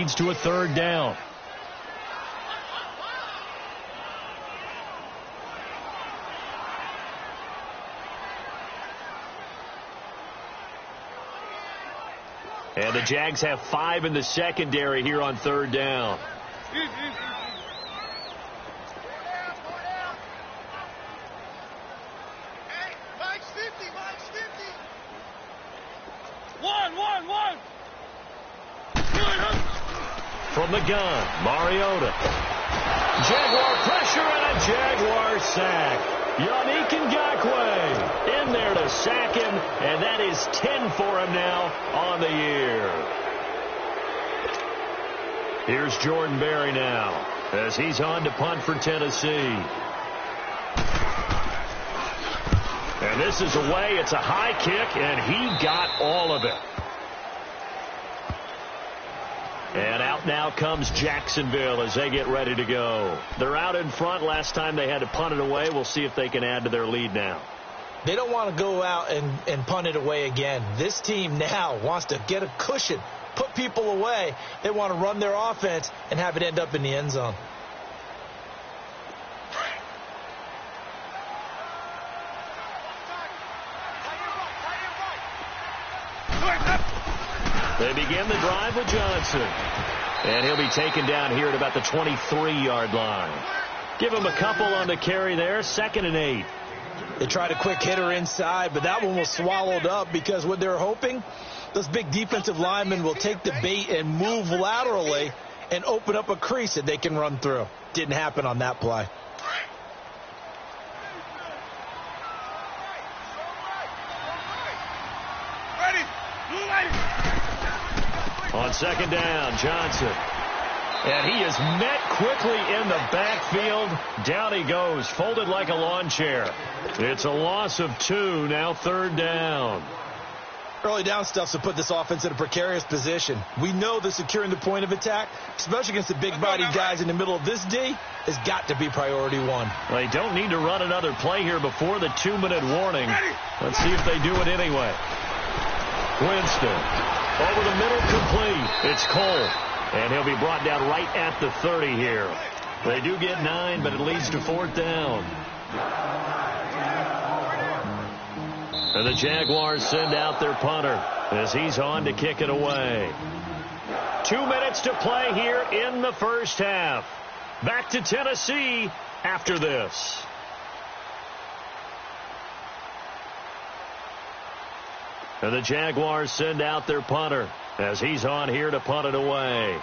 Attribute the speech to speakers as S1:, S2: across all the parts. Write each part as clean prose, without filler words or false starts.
S1: leads to a third down. And the Jags have 5 in the secondary here on third down. From the gun, Mariota. Jaguar pressure and a Jaguar sack. Yannick Ngakoue in there to sack him, and that is 10 for him now on the year. Here's Jordan Berry now as he's on to punt for Tennessee. And this is away. It's a high kick, and he got all of it. And out now comes Jacksonville as they get ready to go. They're out in front. Last time they had to punt it away. We'll see if they can add to their lead now.
S2: They don't want to go out and punt it away again. This team now wants to get a cushion, put people away. They want to run their offense and have it end up in the end zone.
S1: They begin the drive with Johnson. And he'll be taken down here at about the 23-yard line. Give him a couple on the carry there. 2nd and 8.
S2: They tried a quick hitter inside, but that one was swallowed up because what they're hoping, those big defensive linemen will take the bait and move laterally and open up a crease that they can run through. Didn't happen on that play.
S1: On 2nd down, Johnson. And he is met quickly in the backfield. Down he goes, folded like a lawn chair. It's a loss of 2, now 3rd down.
S2: Early down stuff to put this offense in a precarious position. We know that securing the point of attack, especially against the big-bodied guys in the middle of this D, has got to be priority 1.
S1: Well, they don't need to run another play here before the 2-minute warning. Let's see if they do it anyway. Winston. Over the middle, complete. It's Cole. And he'll be brought down right at the 30 here. They do get 9, but it leads to 4th down. And the Jaguars send out their punter as he's on to kick it away. 2 minutes to play here in the first half. Back to Tennessee after this. And the Jaguars send out their punter as he's on here to punt it away.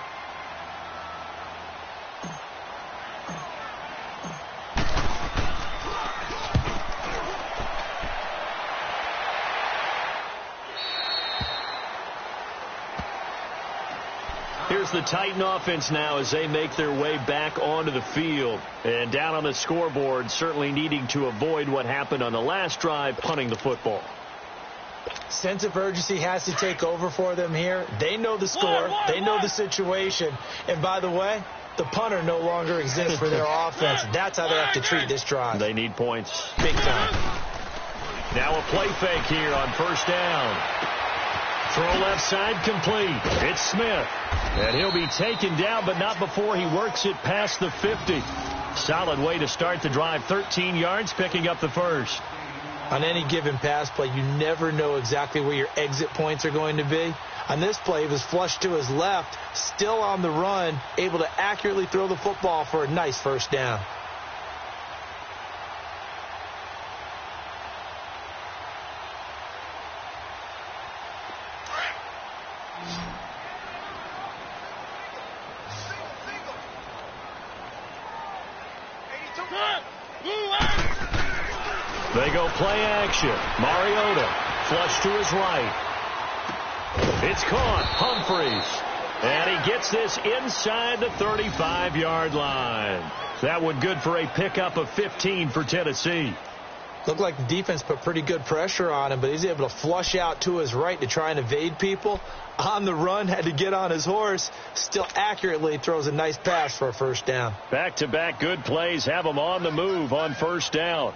S1: Here's the Titan offense now as they make their way back onto the field. And down on the scoreboard, certainly needing to avoid what happened on the last drive, punting the football.
S2: Sense of urgency has to take over for them here. They know the score. They know the situation. And by the way, the punter no longer exists for their offense. That's how they have to treat this drive.
S1: They need points.
S2: Big time.
S1: Now a play fake here on 1st down. Throw left side complete. It's Smith. And he'll be taken down, but not before he works it past the 50. Solid way to start the drive. 13 yards, picking up the first.
S2: On any given pass play, you never know exactly where your exit points are going to be. On this play, he was flushed to his left, still on the run, able to accurately throw the football for a nice 1st down.
S1: They go play action. Mariota, flush to his right. It's caught. Humphreys. And he gets this inside the 35-yard line. That one good for a pickup of 15 for Tennessee.
S2: Looked like the defense put pretty good pressure on him, but he's able to flush out to his right to try and evade people. On the run, had to get on his horse. Still accurately throws a nice pass for a 1st down.
S1: Back-to-back good plays have him on the move on 1st down.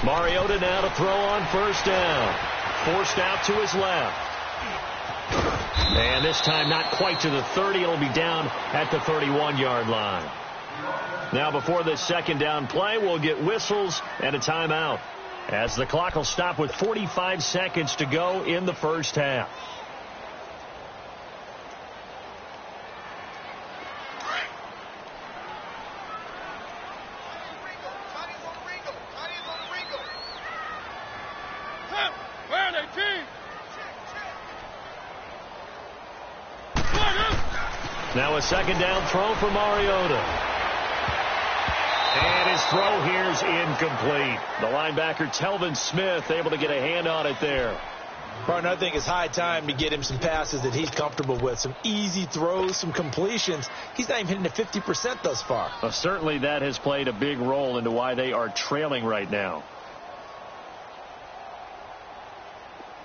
S1: Mariota now to throw on 1st down. forced out to his left. And this time not quite to the 30. It'll be down at the 31-yard line. Now before this second down play, we'll get whistles and a timeout, as the clock will stop with 45 seconds to go in the first half. Now a second down throw for Mariota. And his throw here's incomplete. The linebacker, Telvin Smith, able to get a hand on it there.
S2: Partner, I think it's high time to get him some passes that he's comfortable with. Some easy throws, some completions. He's not even hitting the 50% thus far.
S1: Well, certainly that has played a big role into why they are trailing right now.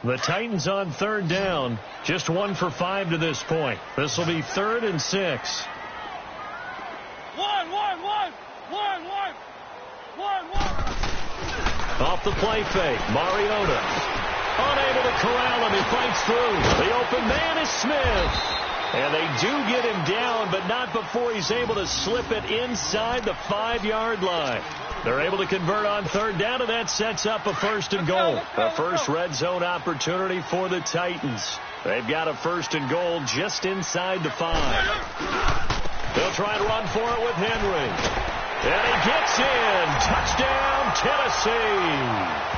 S1: The Titans on third down, just 1 for 5 to this point. This will be 3rd and 6. Off the play fake, Mariota unable to corral him. He fights through. The open man is Smith. And they do get him down, but not before he's able to slip it inside the 5-yard line. They're able to convert on third down, and that sets up a 1st and goal. A first red zone opportunity for the Titans. They've got a 1st and goal just inside the 5. They'll try to run for it with Henry. And he gets in. Touchdown, Tennessee.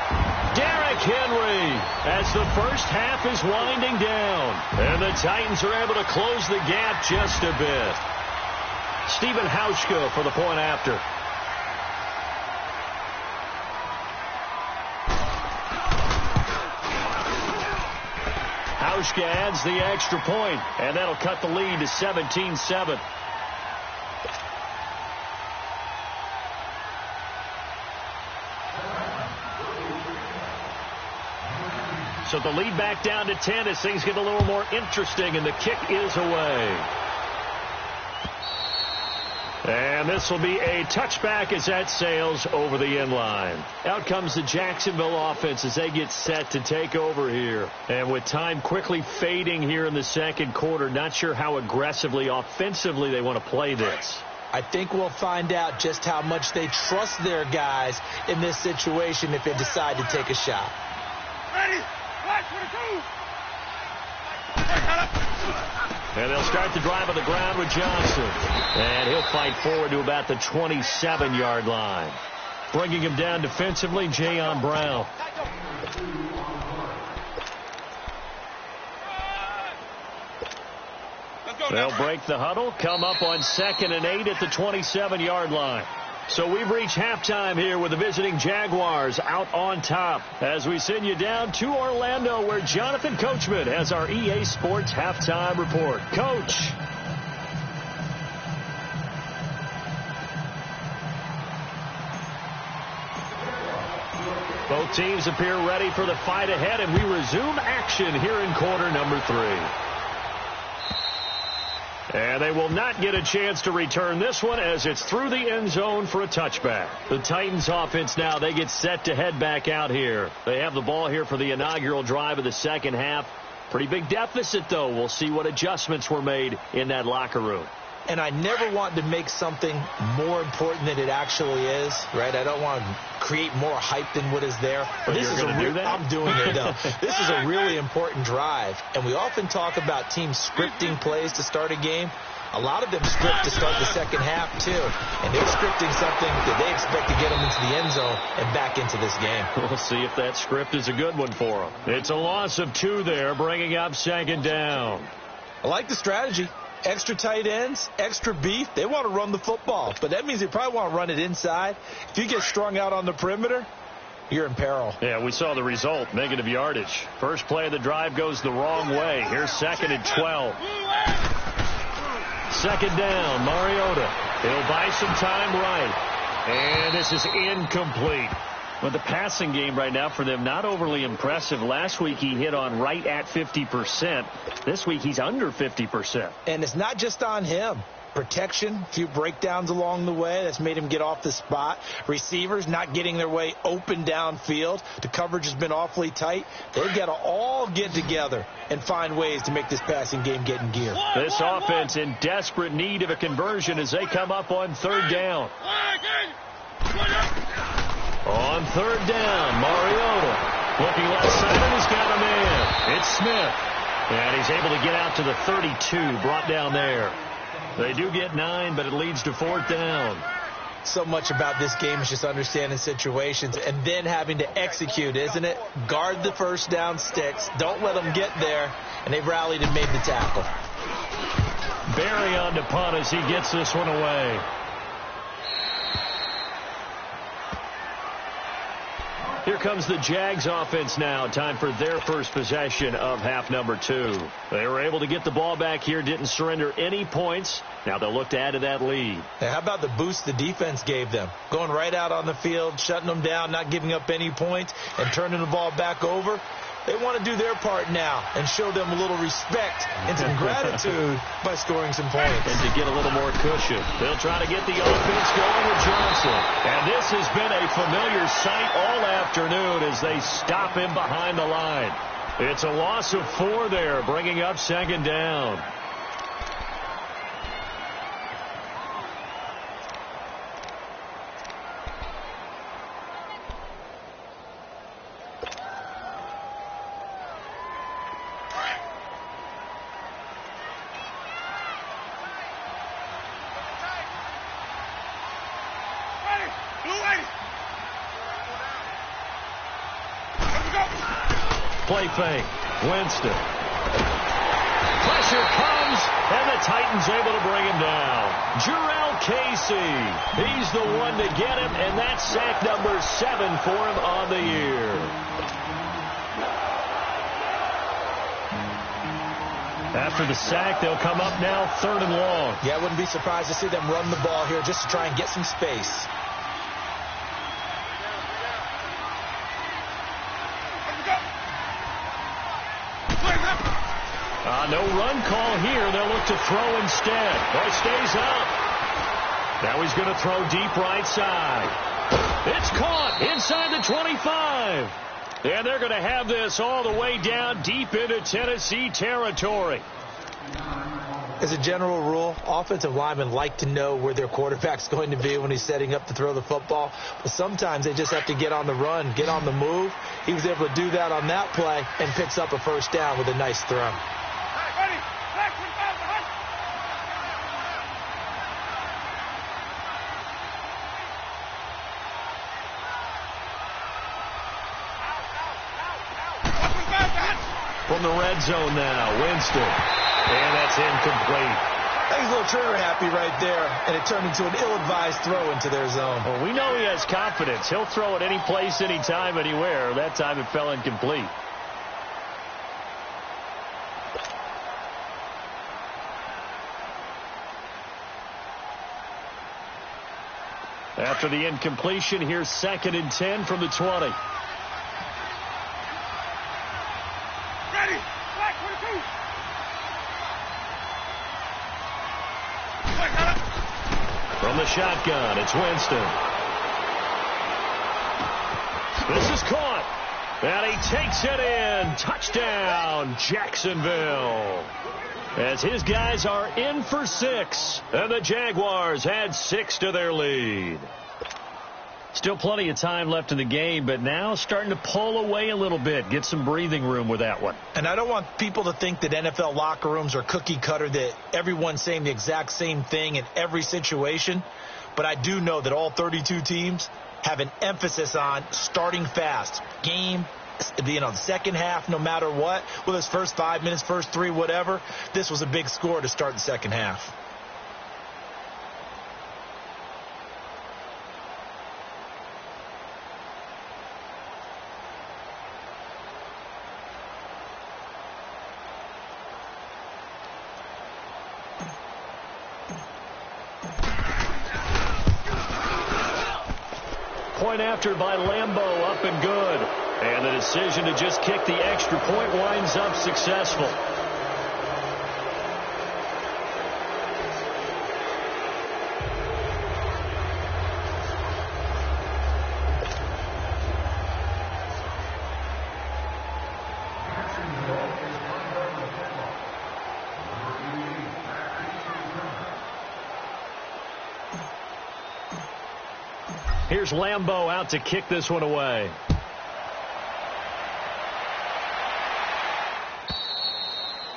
S1: Derrick Henry, as the first half is winding down. And the Titans are able to close the gap just a bit. Stephen Hauschka for the point after. Hauschka adds the extra point, and that'll cut the lead to 17-7. So the lead back down to 10 as things get a little more interesting, and the kick is away. And this will be a touchback as that sails over the end line. Out comes the Jacksonville offense as they get set to take over here. And with time quickly fading here in the second quarter, not sure how aggressively, offensively they want to play this.
S2: I think we'll find out just how much they trust their guys in this situation if they decide to take a shot.
S3: Ready?
S1: And they'll start the drive on the ground with Johnson. And he'll fight forward to about the 27-yard line. Bringing him down defensively, Jayon Brown. They'll break the huddle, come up on 2nd and 8 at the 27-yard line. So we've reached halftime here with the visiting Jaguars out on top as we send you down to Orlando, where Jonathan Coachman has our EA Sports halftime report. Coach. Both teams appear ready for the fight ahead, and we resume action here in quarter number 3. And they will not get a chance to return this one as it's through the end zone for a touchback. The Titans offense now, they get set to head back out here. They have the ball here for the inaugural drive of the second half. Pretty big deficit, though. We'll see what adjustments were made in that locker room.
S2: And I never want to make something more important than it actually is, right? I don't want to create more hype than what is there.
S1: But this is do that?
S2: I'm doing it, though. This is a really important drive. And we often talk about teams scripting plays to start a game. A lot of them script to start the second half, too. And they're scripting something that they expect to get them into the end zone and back into this game.
S1: We'll see if that script is a good one for them. It's a loss of 2 there, bringing up 2nd down.
S2: I like the strategy. Extra tight ends, extra beef. They want to run the football, but that means they probably want to run it inside. If you get strung out on the perimeter, you're in peril.
S1: Yeah, we saw the result, negative yardage. First play of the drive goes the wrong way. Here's 2nd and 12. 2nd down, Mariota. He'll buy some time right. And this is incomplete. But the passing game right now for them, not overly impressive. Last week he hit on right at 50%. This week he's under 50%.
S2: And it's not just on him. Protection, a few breakdowns along the way. That's made him get off the spot. Receivers not getting their way open downfield. The coverage has been awfully tight. They've got to all get together and find ways to make this passing game get in gear.
S1: This offense in desperate need of a conversion as they come up on third down. On third down, Mariota looking left side, and he's got a man. It's Smith. And he's able to get out to the 32, brought down there. They do get 9, but it leads to fourth down.
S2: So much about this game is just understanding situations and then having to execute, isn't it? Guard the first down sticks. Don't let them get there. And they've rallied and made the tackle.
S1: Barry on to punt as he gets this one away. Here comes the Jags offense now. Time for their first possession of half number 2. They were able to get the ball back here, didn't surrender any points. Now they'll look to add to that lead.
S2: Now, how about the boost the defense gave them? Going right out on the field, shutting them down, not giving up any points, and turning the ball back over. They want to do their part now and show them a little respect and some gratitude by scoring some points.
S1: And to get a little more cushion, they'll try to get the offense going with Johnson. And this has been a familiar sight all afternoon as they stop him behind the line. It's a loss of 4 there, bringing up second down. Play fake. Winston. Pressure comes, and the Titans able to bring him down. Jarrell Casey. He's the one to get him, and that's sack number 7 for him on the year. After the sack, they'll come up now 3rd and long.
S2: Yeah, I wouldn't be surprised to see them run the ball here just to try and get some space.
S1: No run call here. They'll look to throw instead. Boy, stays up. Now he's going to throw deep right side. It's caught inside the 25. And they're going to have this all the way down deep into Tennessee territory.
S2: As a general rule, offensive linemen like to know where their quarterback's going to be when he's setting up to throw the football. But sometimes they just have to get on the run, get on the move. He was able to do that on that play and picks up a first down with a nice throw.
S1: From the red zone now, Winston. And that's incomplete.
S2: He's a little trigger happy right there, and it turned into an ill-advised throw into their zone.
S1: Well, we know he has confidence. He'll throw it any place, anytime, anywhere. That time it fell incomplete. After the incompletion, here's 2nd and 10 from the 20. From the shotgun, it's Winston. This is caught. And he takes it in. Touchdown, Jacksonville. As his guys are in for 6. And the Jaguars add 6 to their lead. Still plenty of time left in the game, but now starting to pull away a little bit. Get some breathing room with that one.
S2: And I don't want people to think that NFL locker rooms are cookie cutter, that everyone's saying the exact same thing in every situation. But I do know that all 32 teams have an emphasis on starting fast. Game, the second half, no matter what. Whether it's first 5 minutes, first 3, whatever. This was a big score to start the second half.
S1: point after by Lambeau, up and good. And the decision to just kick the extra point winds up successful. Here's Lambeau out to kick this one away.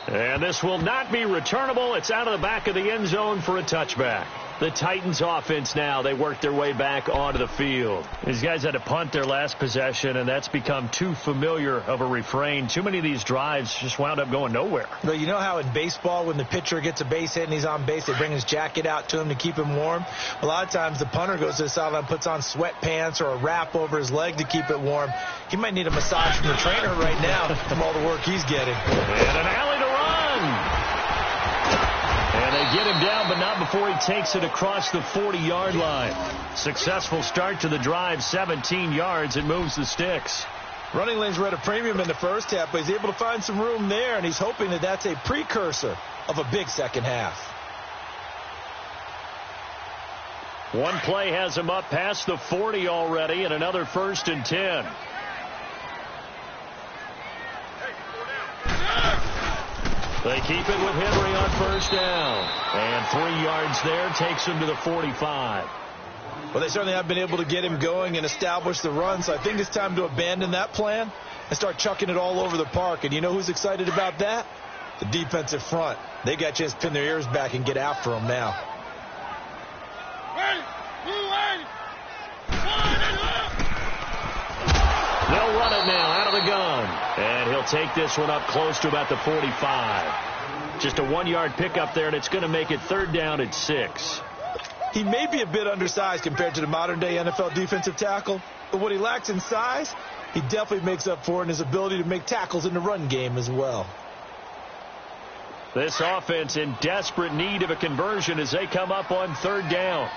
S1: And this will not be returnable. It's out of the back of the end zone for a touchback. The Titans offense now, they work their way back onto the field. These guys had to punt their last possession, and that's become too familiar of a refrain. Too many of these drives just wound up going nowhere.
S2: Well, you know how in baseball when the pitcher gets a base hit and he's on base, they bring his jacket out to him to keep him warm? A lot of times the punter goes to the sideline, puts on sweatpants or a wrap over his leg to keep it warm. He might need a massage from the trainer right now from all the work he's getting.
S1: And an alley to run. And they get him down, but not before he takes it across the 40-yard line. Successful start to the drive, 17 yards, and moves the sticks.
S2: Running lanes were at a premium in the first half, but he's able to find some room there, and he's hoping that that's a precursor of a big second half.
S1: One play has him up past the 40 already, and another 1st and 10. They keep it with Henry on 1st down. And 3 yards there takes him to the 45.
S2: Well, they certainly have been able to get him going and establish the run, so I think it's time to abandon that plan and start chucking it all over the park. And you know who's excited about that? The defensive front. They got a chance to pin their ears back and get after him now.
S1: They'll run it now out of the gun. And he'll take this one up close to about the 45. Just a 1-yard pickup there, and it's going to make it 3rd down at 6.
S2: He may be a bit undersized compared to the modern-day NFL defensive tackle, but what he lacks in size, he definitely makes up for in his ability to make tackles in the run game as well.
S1: This offense in desperate need of a conversion as they come up on 3rd down.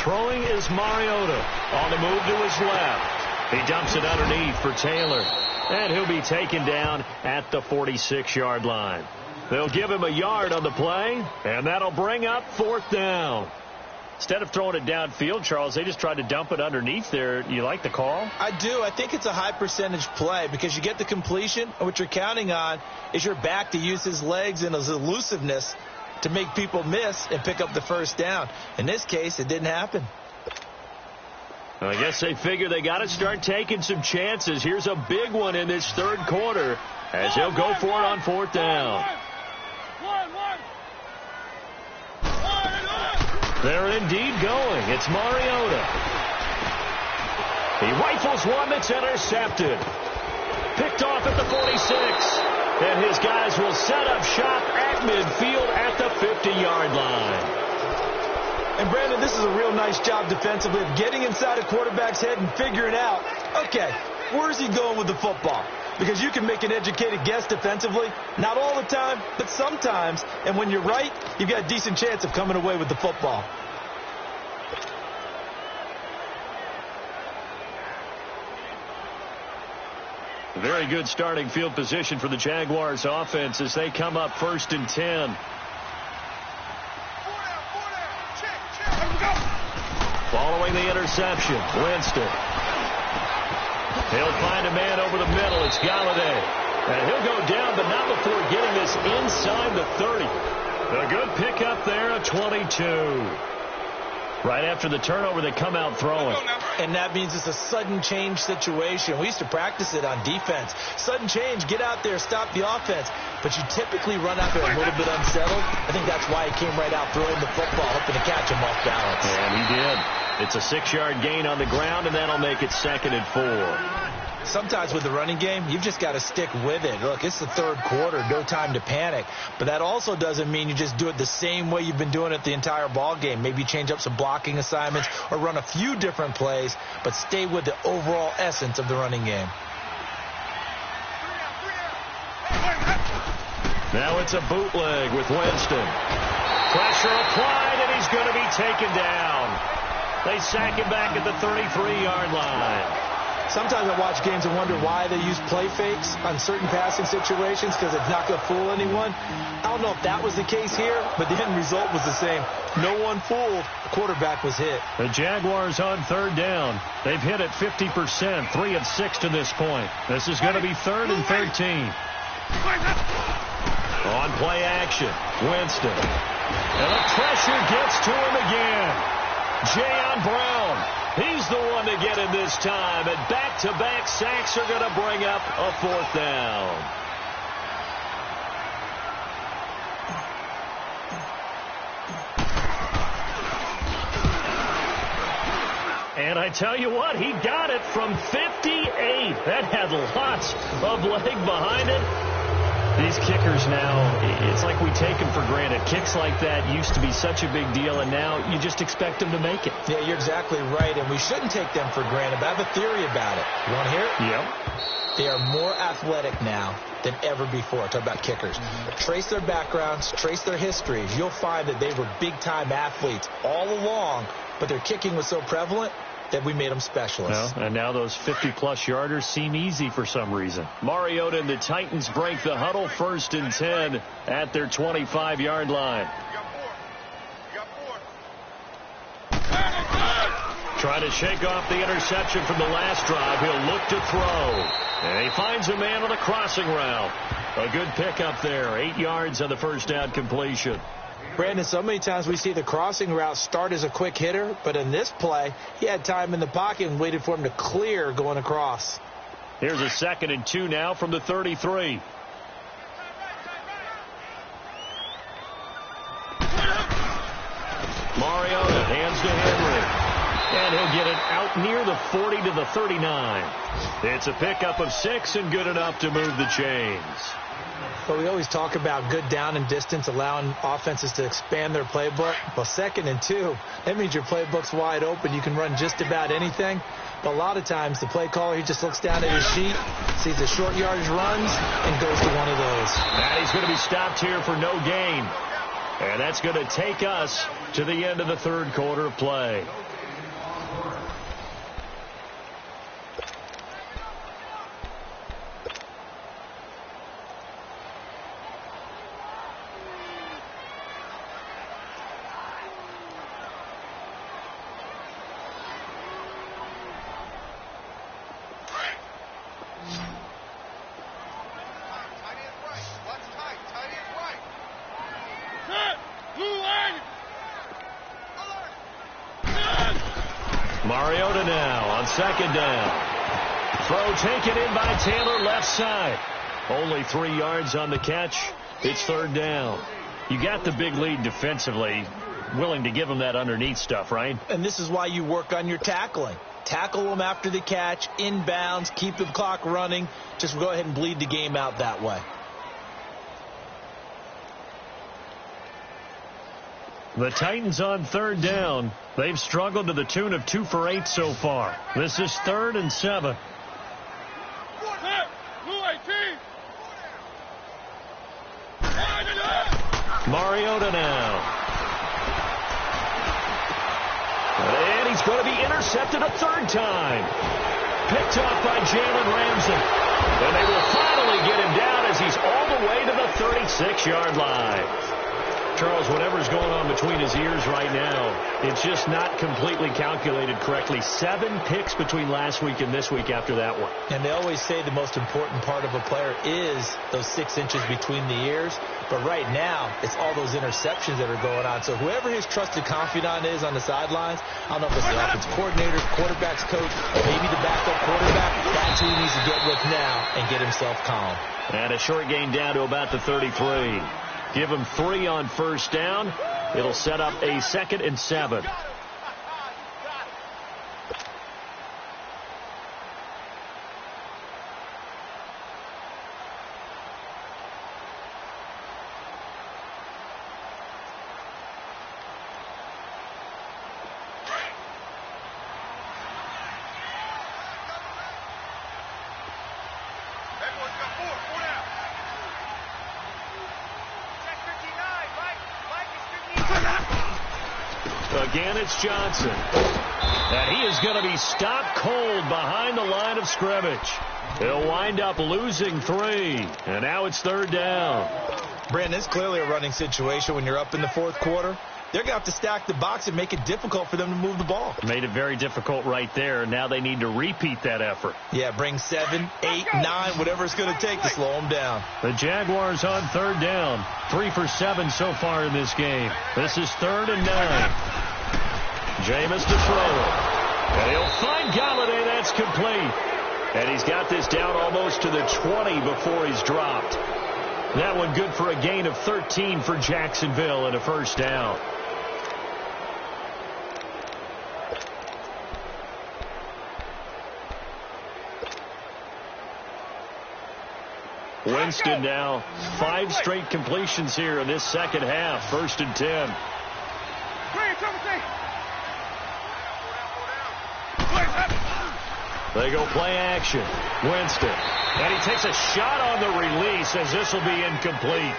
S1: Throwing is Mariota. On the move to his left. He dumps it underneath for Taylor. And he'll be taken down at the 46-yard line. They'll give him a yard on the play, and that'll bring up 4th down. Instead of throwing it downfield, Charles, they just tried to dump it underneath there. You like the call?
S2: I do. I think it's a high-percentage play because you get the completion, and what you're counting on is your back to use his legs and his elusiveness to make people miss and pick up the 1st down. In this case, it didn't happen.
S1: I guess they figure they got to start taking some chances. Here's a big one in this 3rd quarter as he'll go for it on 4th down. They're indeed going. It's Mariota. He rifles one that's intercepted. Picked off at the 46. And his guys will set up shop at midfield at the 50-yard line.
S2: And, Brandon, this is a real nice job defensively of getting inside a quarterback's head and figuring out, okay, where's he going with the football? Because you can make an educated guess defensively, not all the time, but sometimes. And when you're right, you've got a decent chance of coming away with the football.
S1: Very good starting field position for the Jaguars offense as they come up 1st and 10. Following the interception, Winston. He'll find a man over the middle. It's Galladay. And he'll go down, but not before getting this inside the 30. A good pickup there, a 22. Right after the turnover, they come out throwing.
S2: And that means it's a sudden change situation. We used to practice it on defense. Sudden change, get out there, stop the offense. But you typically run out there a little bit unsettled. I think that's why he came right out throwing the football, hoping to catch him off balance.
S1: And he did. It's a 6-yard gain on the ground, and that'll make it 2nd and 4.
S2: Sometimes with the running game, you've just got to stick with it. Look, it's the 3rd quarter, no time to panic. But that also doesn't mean you just do it the same way you've been doing it the entire ball game. Maybe change up some blocking assignments or run a few different plays, but stay with the overall essence of the running game.
S1: Now it's a bootleg with Winston. Pressure applied, and he's going to be taken down. They sack him back at the 33-yard line.
S2: Sometimes I watch games and wonder why they use play fakes on certain passing situations, because it's not going to fool anyone. I don't know if that was the case here, but the end result was the same. No one fooled. The quarterback was hit.
S1: The Jaguars on third down. They've hit it 50%, 3 of 6 to this point. This is going to be 3rd and 13. On play action, Winston. And the pressure gets to him again. Jayon Brown. He's the one to get him this time, and back-to-back sacks are going to bring up a 4th down. And I tell you what, he got it from 58. That had lots of leg behind it. These kickers now, it's like we take them for granted. Kicks like that used to be such a big deal, and now you just expect them to make it.
S2: Yeah, you're exactly right, and we shouldn't take them for granted, but I have a theory about it. You want to hear it?
S1: Yep.
S2: They are more athletic now than ever before. Talk about kickers. Trace their backgrounds, trace their histories. You'll find that they were big-time athletes all along, but their kicking was so prevalent that we made them specialists.
S1: Well, and now those 50-plus yarders seem easy for some reason. Mariota and the Titans break the huddle, 1st and 10 at their 25-yard line. Trying to shake off the interception from the last drive. He'll look to throw. And he finds a man on a crossing route. A good pickup there. 8 yards on the first down completion.
S2: Brandon, so many times we see the crossing route start as a quick hitter, but in this play, he had time in the pocket and waited for him to clear going across.
S1: Here's a 2nd and 2 now from the 33. Mariota hands to Henry. And he'll get it out near the 40 to the 39. It's a pickup of 6 and good enough to move the chains.
S2: But we always talk about good down and distance, allowing offenses to expand their playbook. Well, 2nd and 2, that means your playbook's wide open. You can run just about anything. But a lot of times the play caller, he just looks down at his sheet, sees the short yardage runs, and goes to one of those.
S1: And he's going to be stopped here for no gain. And that's going to take us to the end of the 3rd quarter of play. Mariota now on 2nd down. Throw taken in by Taylor left side. Only 3 yards on the catch. It's 3rd down. You got the big lead defensively. Willing to give them that underneath stuff, right?
S2: And this is why you work on your tackling. Tackle them after the catch, inbounds, keep the clock running. Just go ahead and bleed the game out that way.
S1: The Titans on 3rd down. They've struggled to the tune of 2 for 8 so far. This is 3rd and 7. Mariota now. And he's going to be intercepted a 3rd time. Picked up by Jalen Ramsey. And they will finally get him down as he's all the way to the 36-yard line. Charles, whatever's going on between his ears right now, it's just not completely calculated correctly. 7 picks between last week and this week after that one.
S2: And they always say the most important part of a player is those 6 inches between the ears. But right now, it's all those interceptions that are going on. So whoever his trusted confidant is on the sidelines, I don't know if it's the offensive coordinator, quarterback's coach, or maybe the backup quarterback, that's who he needs to get with now and get himself calm.
S1: And a short gain down to about the 33. Give him 3 on 1st down. It'll set up a 2nd and 7. Again, it's Johnson. And he is going to be stopped cold behind the line of scrimmage. He'll wind up losing 3. And now it's 3rd down.
S2: Brandon, it's clearly a running situation when you're up in the 4th quarter. They're going to have to stack the box and make it difficult for them to move the ball.
S1: Made it very difficult right there. Now they need to repeat that effort.
S2: Yeah, bring 7, 8, 9, whatever it's going to take to slow them down.
S1: The Jaguars on 3rd down. 3 for 7 so far in this game. This is 3rd and 9. Jameis to throw it. And he'll find Galladay. That's complete. And he's got this down almost to the 20 before he's dropped. That one good for a gain of 13 for Jacksonville and a 1st down. Winston now 5 straight completions here in this second half. 1st and 10. They go play action. Winston. And he takes a shot on the release as this will be incomplete.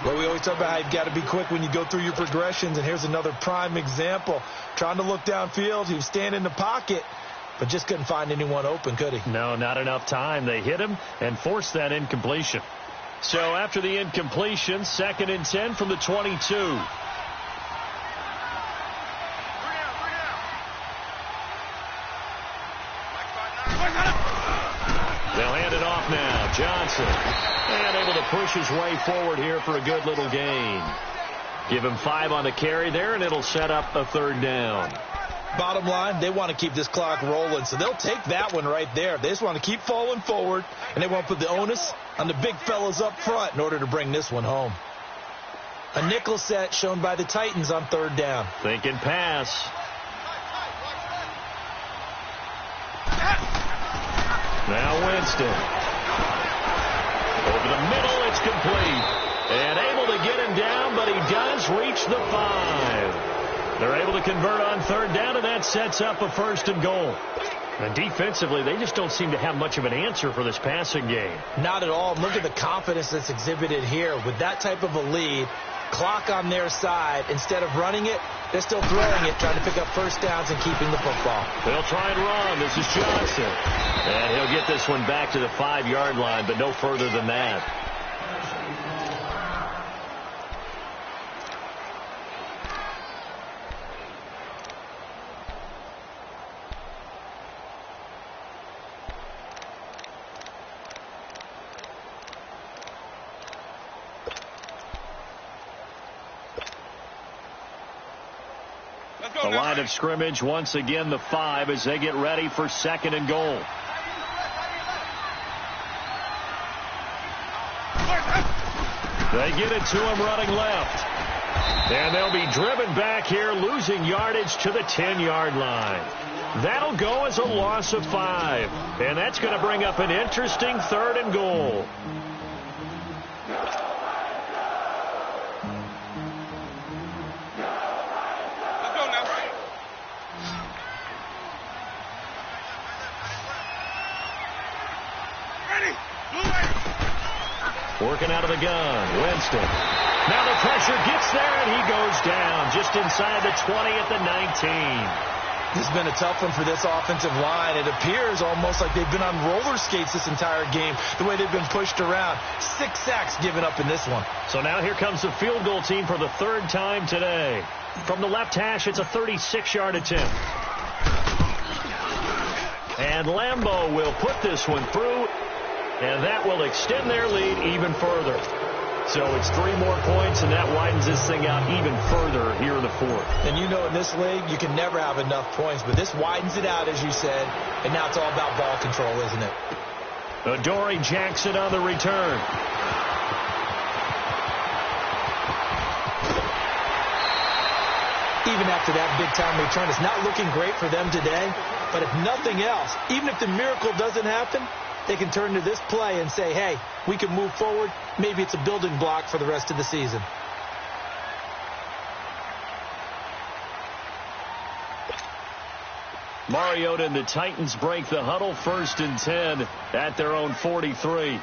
S2: Well, we always talk about how you've got to be quick when you go through your progressions, and here's another prime example. Trying to look downfield, he was standing in the pocket, but just couldn't find anyone open, could he?
S1: No, not enough time. They hit him and forced that incompletion. So after the incompletion, 2nd and 10 from the 22. They'll hand it off now. Johnson. And able to push his way forward here for a good little gain. Give him 5 on the carry there, and it'll set up a 3rd down.
S2: Bottom line, they want to keep this clock rolling, so they'll take that one right there. They just want to keep falling forward, and they want to put the onus on the big fellas up front in order to bring this one home. A nickel set shown by the Titans on 3rd down.
S1: Thinking pass. Now Winston. Over the middle, it's complete. And able to get him down, but he does reach the 5. They're able to convert on 3rd down, and that sets up a 1st and goal. And defensively, they just don't seem to have much of an answer for this passing game.
S2: Not at all. Look at the confidence that's exhibited here. With that type of a lead, clock on their side, instead of running it, they're still throwing it, trying to pick up 1st downs and keeping the football.
S1: They'll try and run. This is Johnson. And he'll get this one back to the 5-yard line, but no further than that. The line of scrimmage, once again, the 5 as they get ready for 2nd and goal. They get it to him running left. And they'll be driven back here, losing yardage to the 10-yard line. That'll go as a loss of 5. And that's going to bring up an interesting 3rd and goal. Working out of the gun, Winston. Now the pressure gets there, and he goes down just inside the 20 at the 19.
S2: This has been a tough one for this offensive line. It appears almost like they've been on roller skates this entire game, the way they've been pushed around. 6 sacks given up in this one.
S1: So now here comes the field goal team for the 3rd time today. From the left hash, it's a 36-yard attempt. And Lambeau will put this one through. And that will extend their lead even further. So it's 3 more points, and that widens this thing out even further here in the 4th.
S2: And you know in this league, you can never have enough points, but this widens it out, as you said, and now it's all about ball control, isn't it?
S1: Adoree Jackson on the return.
S2: Even after that big-time return, it's not looking great for them today, but if nothing else, even if the miracle doesn't happen, they can turn to this play and say, hey, we can move forward. Maybe it's a building block for the rest of the season.
S1: Mariota and the Titans break the huddle, 1st and 10 at their own 43.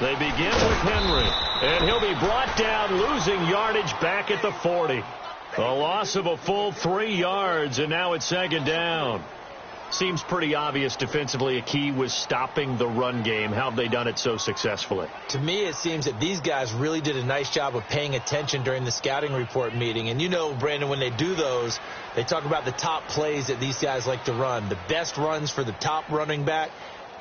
S1: They begin with Henry, and he'll be brought down, losing yardage back at the 40. A loss of a full 3 yards, and now it's second down. Seems pretty obvious defensively a key was stopping the run game. How have they done it so successfully?
S2: To me, it seems that these guys really did a nice job of paying attention during the scouting report meeting. And you know, Brandon, when they do those, they talk about the top plays that these guys like to run. The best runs for the top running back,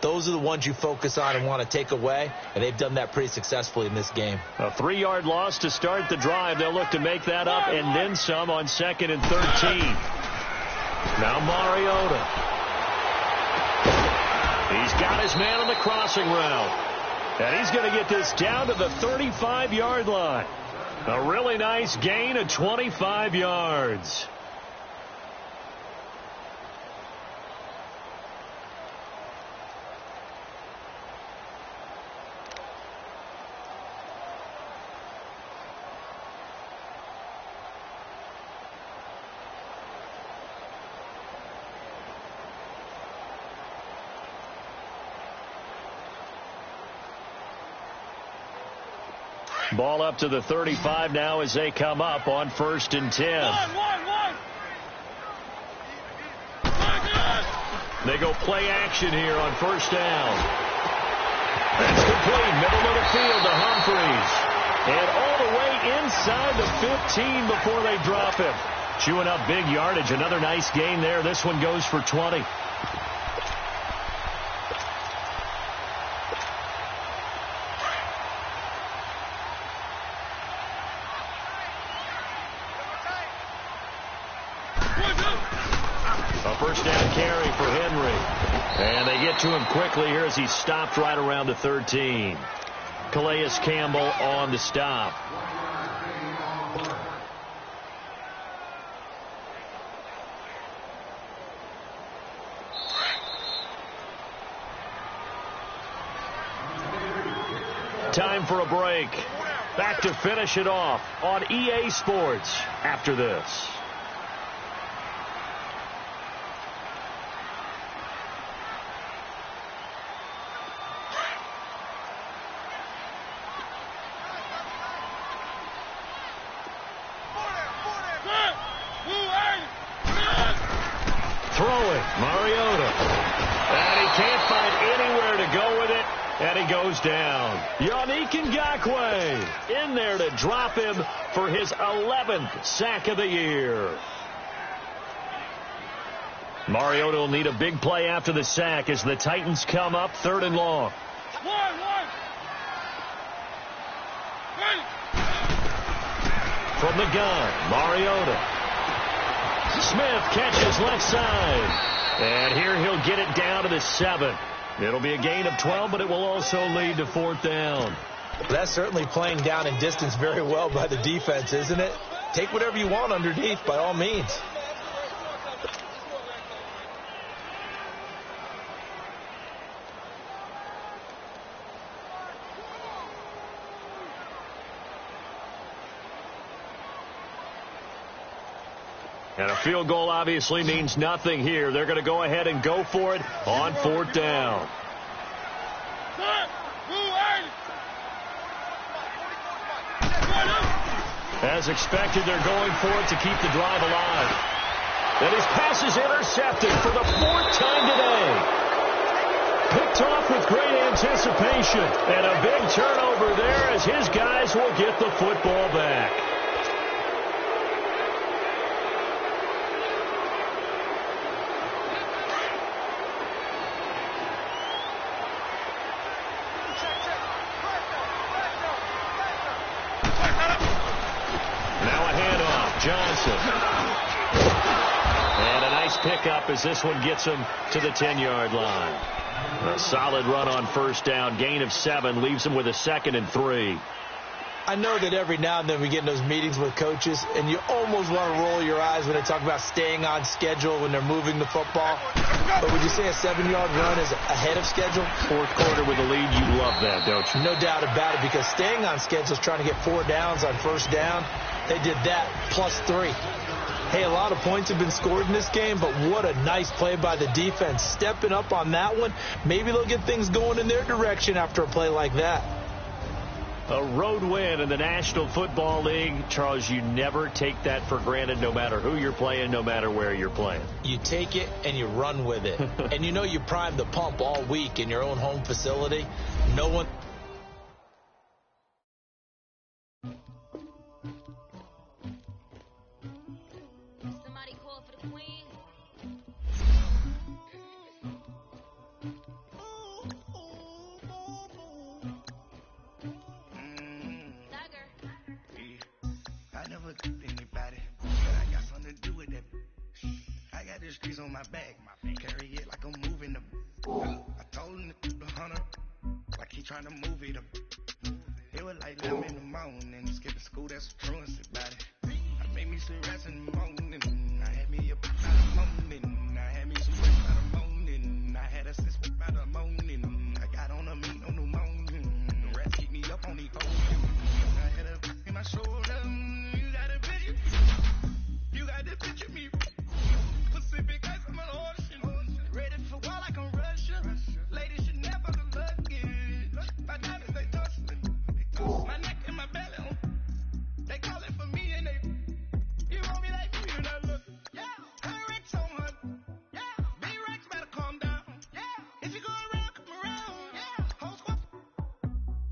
S2: those are the ones you focus on and want to take away, and they've done that pretty successfully in this game.
S1: A 3-yard loss to start the drive. They'll look to make that up and then some on 2nd and 13. Now Mariota. He's got his man on the crossing route. And he's going to get this down to the 35-yard line. A really nice gain of 25 yards. Ball up to the 35 now as they come up on 1st and 10. They go play action here on 1st down. That's complete. Middle of the field to Humphreys. And all the way inside the 15 before they drop him. Chewing up big yardage. Another nice gain there. This one goes for 20. A 1st down carry for Henry. And they get to him quickly here as he's stopped right around the 13. Calais Campbell on the stop. Time for a break. Back to finish it off on EA Sports after this. Throwing, Mariota. And he can't find anywhere to go with it, and he goes down. Yannick Ngakoue in there to drop him for his 11th sack of the year. Mariota will need a big play after the sack as the Titans come up 3rd and long. From the gun, Mariota. Smith catches left side. And here he'll get it down to the 7. It'll be a gain of 12, but it will also lead to 4th down.
S2: That's certainly playing down in distance very well by the defense, isn't it? Take whatever you want underneath, by all means.
S1: And a field goal obviously means nothing here. They're going to go ahead and go for it on 4th down. As expected, they're going for it to keep the drive alive. And his pass is intercepted for the 4th time today. Picked off with great anticipation. And a big turnover there as his guys will get the football back. Johnson. And a nice pickup as this one gets him to the 10-yard line. A solid run on 1st down. Gain of 7 leaves him with a 2nd and 3.
S2: I know that every now and then we get in those meetings with coaches, and you almost want to roll your eyes when they talk about staying on schedule when they're moving the football. But would you say a 7-yard run is ahead of schedule?
S1: 4th quarter with a lead, you love that, don't you?
S2: No doubt about it, because staying on schedule is trying to get 4 downs on 1st down. They did that plus 3. Hey, a lot of points have been scored in this game, but what a nice play by the defense. Stepping up on that one, maybe they'll get things going in their direction after a play like that.
S1: A road win in the National Football League. Charles, you never take that for granted, no matter who you're playing, no matter where you're playing.
S2: You take it and you run with it. And you know you primed the pump all week in your own home facility. No one...
S3: Somebody call for the queen.
S4: I never took anybody, but I got something to do with that. I got the streets on my back, carry it like I'm moving them. I told him to the hunter, like he trying to move it up. It was like 11 in the morning, skipping school, that's a truancy about it. I made me some rest in the morning, I had me up by the morning, I had me some rest by the morning, I had a sense by the morning, I got on a meat on the morning, the rats keep me up on the phone. I had a in my shoulder. You got to picture me. Pacific ice, I'm an ocean. Ready for war like I'm Russia. Ladies should never look lucky. My diamonds, they tussling. My neck and my belly. They calling for me and they. You want me like you, you know, look. Yeah, her Rex on her. Yeah, B-Rex better calm down. Yeah, if you go around, come around. Yeah, whole squad.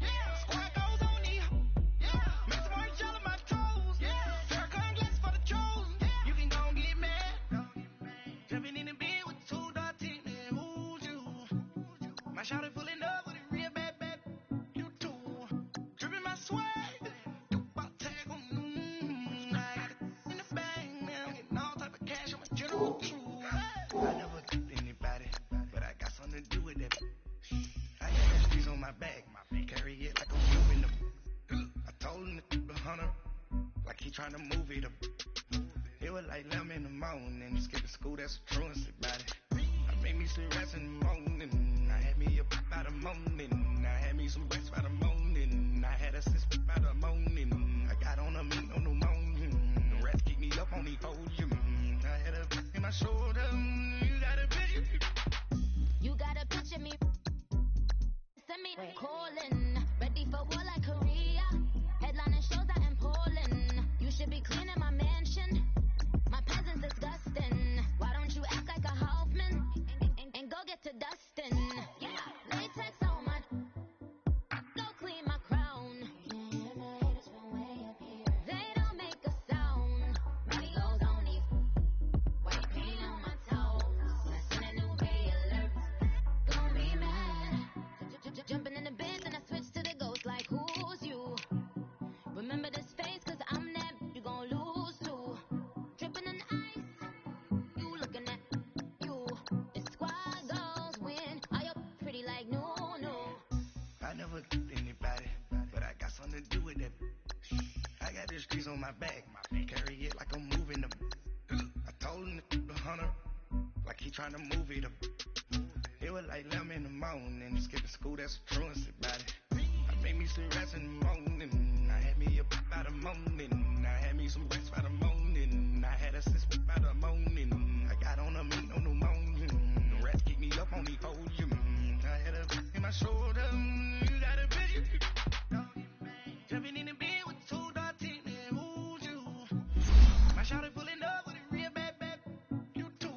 S4: Yeah, squad goes on me. Yeah, make some orange gel on my toes. Yeah, circumglass for the trolls. Yeah, you can go and get mad. Jumping in the bed with 2 dark teeth, man, who's you? My shawty full in love with a real bad. You too. Dripping my swag. You about tag on. I got it in the bag, man. Getting all type of cash on my general true. I never took anybody, but I got something to do with that. I got the streets on my back, carry it like I'm moving them. I told him to the hunter, like he trying to move it up. It was like 11 in the morning, skipping school, that's a truancy about it. I made me some rest in the morning, I had me up by the morning, I had me some rest by the morning, I had a sense by the morning, I got on a meat on the morning, the rats keep me up on the podium, I had a in my shoulder, you got a picture.
S3: You gotta picture me. Send me calling. Ready for war like Korea. Headlining shows out in Poland. You should be cleaning my mansion. My presence disgusting. Why don't you act like a Hoffman and go get to dustin'? Yeah, latex on my. Go clean my crown. They don't make a sound. Money goes on these. White paint on my toes. I seen a new ray alert. Gonna be mad. Jumping in the bed, then I switch to the ghost like who's you? Remember this face, cause I'm that you gon' lose too. Dripping in ice, you looking at you. It's squad goals win. Are you pretty like no?
S4: I never took anybody, but I got something to do with that. I got the streets on my back, carry it like I'm moving them. I told him to the hunter, like he trying to move it up. It was like 11 in the morning, skipping school, that's a truancy about it. I made me some rest in the morning, I had me up by the morning, I had me some rest by the morning, I had a sense by the morning, I got on a meat on the morning, the rats keep me up on the podium, I had a in my shoulder, you got a picture. Jumping in the bed with 2 dark teeth, man, who's you? My shawty full in love with a real bad. You too.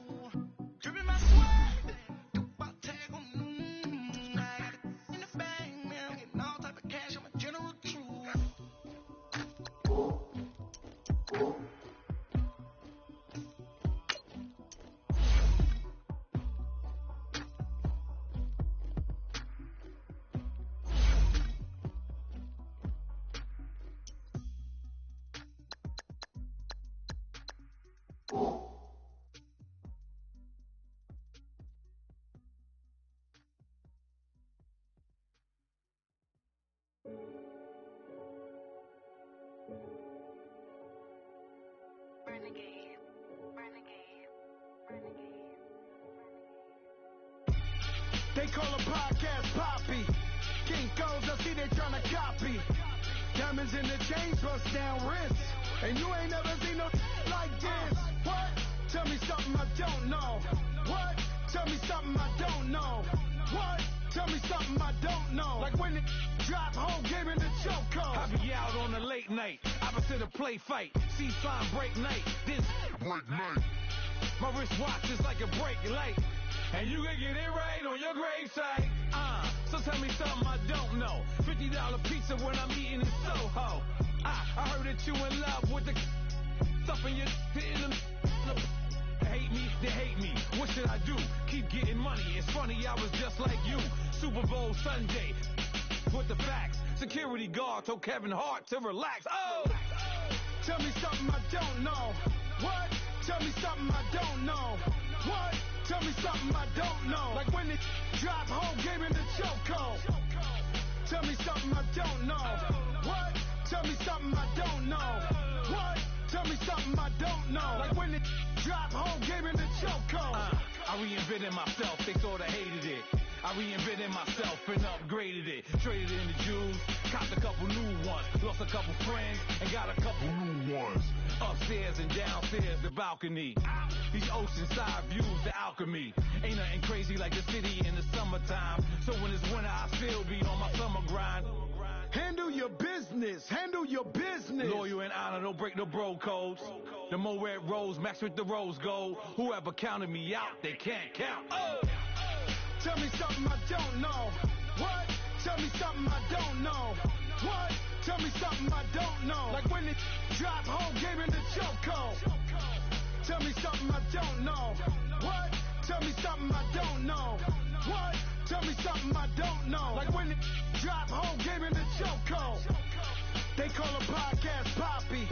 S4: Dripping my swag. You about tag on. I got it in the bag, man. Getting all type of cash on my general true.
S5: They call a podcast Poppy. Kinkos, I see they tryna copy. Diamonds in the chains, bust down wrists. And you ain't never seen no like this. What? Tell me something I don't know. What? Tell me something I don't know. What? Tell me something I don't know. Like when it drop home, game in the chokehold.
S6: I be out on a late night, opposite a play fight. See sign break night, then break night. My wristwatch is like a brake light, and you can get it right on your gravesite. So tell me something I don't know. $50 pizza when I'm eating in Soho. I heard that you in love with the stuff in your in the hate me, they hate me. What should I do? Keep getting money. It's funny, I was just like you. Super Bowl Sunday with the facts. Security guard told Kevin Hart to relax. Oh!
S5: Tell me something I don't know. What? Tell me something I don't know. What? Tell me something I don't know. Like when it drop home, game in the chokehold. Tell me something I don't know. What? Tell me something I don't know. What? Tell me something I don't know. Like when it drop home, game in the chokehold.
S6: I reinvented myself, they thought I hated it. I reinvented myself and upgraded it. Traded in the Jews, copped a couple new ones. Lost a couple friends and got a couple new ones. Upstairs and downstairs, the balcony. These oceanside views, the alchemy. Ain't nothing crazy like the city in the summertime. So when it's winter, I still be on my summer grind.
S5: Handle your business. Handle your business.
S6: Loyal and honor, don't break no bro codes. The more red rose, max with the rose gold. Whoever counted me out, they can't count. Oh!
S5: Tell me something I don't know. What? Tell me something I don't know. What? Tell me something I don't know. Like when it drop home, game in the chokehold. Tell me something I don't know. What? Tell me something I don't know. What? Tell me something I don't know. Like when it drop home, game in the chokehold. They call a podcast Poppy.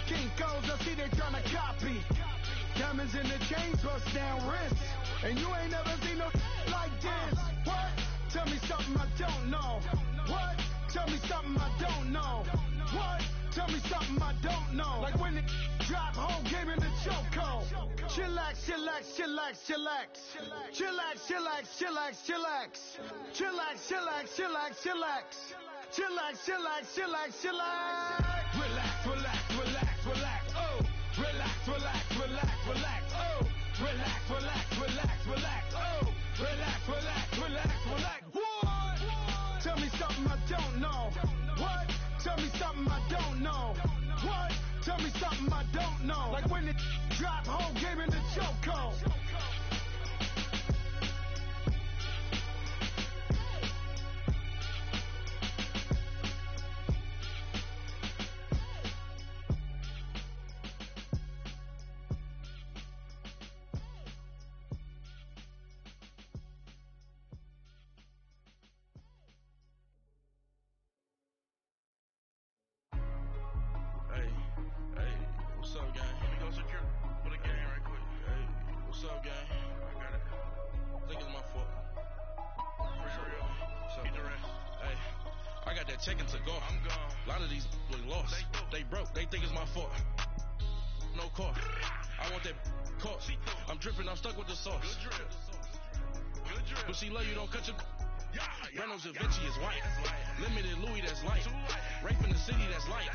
S5: Kinkos, I see they tryna copy. Diamonds in the chains, bust down wrists. And you ain't never seen no like this. What? Tell me something I don't know. What? Tell me something I don't know. What? Tell me something I don't know. Like when it drop home, game in the chokehold. Chillax, chillax, chillax, chillax. Chillax, chillax, chillax, chillax. Chillax, chillax, chillax, chillax. Chillax, chillax, chillax, chillax.
S6: Relax, relax, relax, relax. Oh! Relax, relax, relax, relax. Oh! Relax, relax, relax, relax. Oh! Relax, relax, relax, relax. What?
S5: Tell me something I don't know. What? Tell me something I don't know. What? Tell me something I don't know. Like when it drop home, game in the chokehold.
S7: What's up, gang? Let me go secure for the game right quick. Hey, what's up, gang? I got it. I think it's my fault. For real. What's up, the rest. Hey, I got that check-in to go. I'm gone. A lot of these was lost. They broke. They think it's my fault. No car. I want that caught. I'm dripping. I'm stuck with the sauce. Good drip. Good drip. But she love you, don't cut your... Reynolds Da Vinci is white. Limited Louis, that's light. Rape in the city, that's light.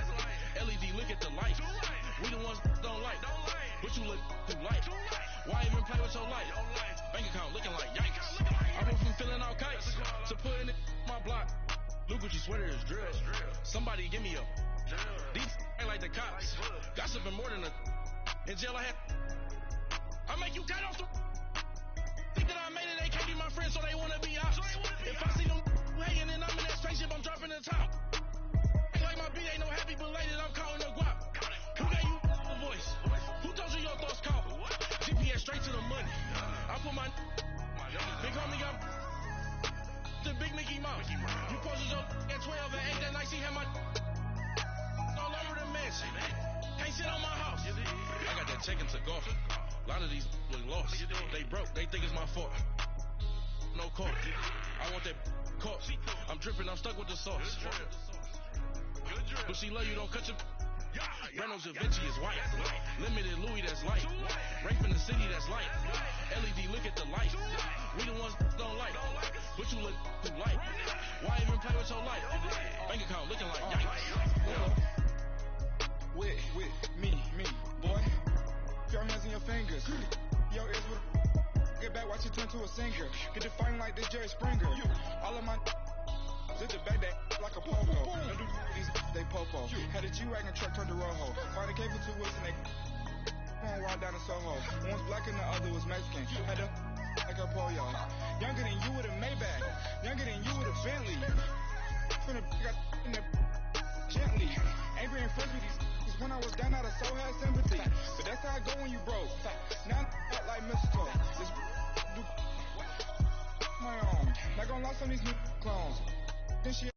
S7: LED, look at the light. We the ones don't like. But you look too light. Why even play with your life? Bank account looking like yikes. I went from filling out kites to putting it in my block. Look what your sweater is drill. Somebody give me a. These ain't like the cops. Gossiping more than a. In jail I had. I make you cut off the. Think that I made it, they can't be my friends, so they wanna be ops. If I see them hanging and I'm in that spaceship, I'm dropping the top. Ain't like my beat ain't no happy belated, I'm calling the guap. Who gave you a voice? Who told you your thoughts count? GPS straight to the money. I put my big homie got the big Mickey Mouse. You posted your at 12 and 8 that night, she had my all over the mansion. Can't sit on my house. I got that check-in to go. A lot of these was lost. They broke. They think it's my fault. No car. I want that caught. I'm dripping. I'm stuck with the sauce. But she love you. Don't cut your. Reynolds Da Vinci is white. Limited Louis, that's light. Rape in the city, that's light. LED, look at the light. We the ones don't like. But you look too light. Why even play with your life? Bank account looking like yikes.
S5: With me, boy. Put your hands in your fingers. Your ears with it back, watch it turn to a singer. Get the fighting like this Jerry Springer. All of my zip the back that like a pogo. Don't do these they popo. Had a G-Wagon truck turned to Rojo. Find a cable 2 wheels and they going wild down in Soho. One was black and the other was Mexican. Had a like a pollo. Younger than you with a Maybach. Younger than you with a Bentley. From the got in the gently. Angry and friends with these cause when I was down out of soul had sympathy. But that's how I go when you broke. Now I'm out like mistletoe. This do my own. Not gonna lie, some of these new clones. Then she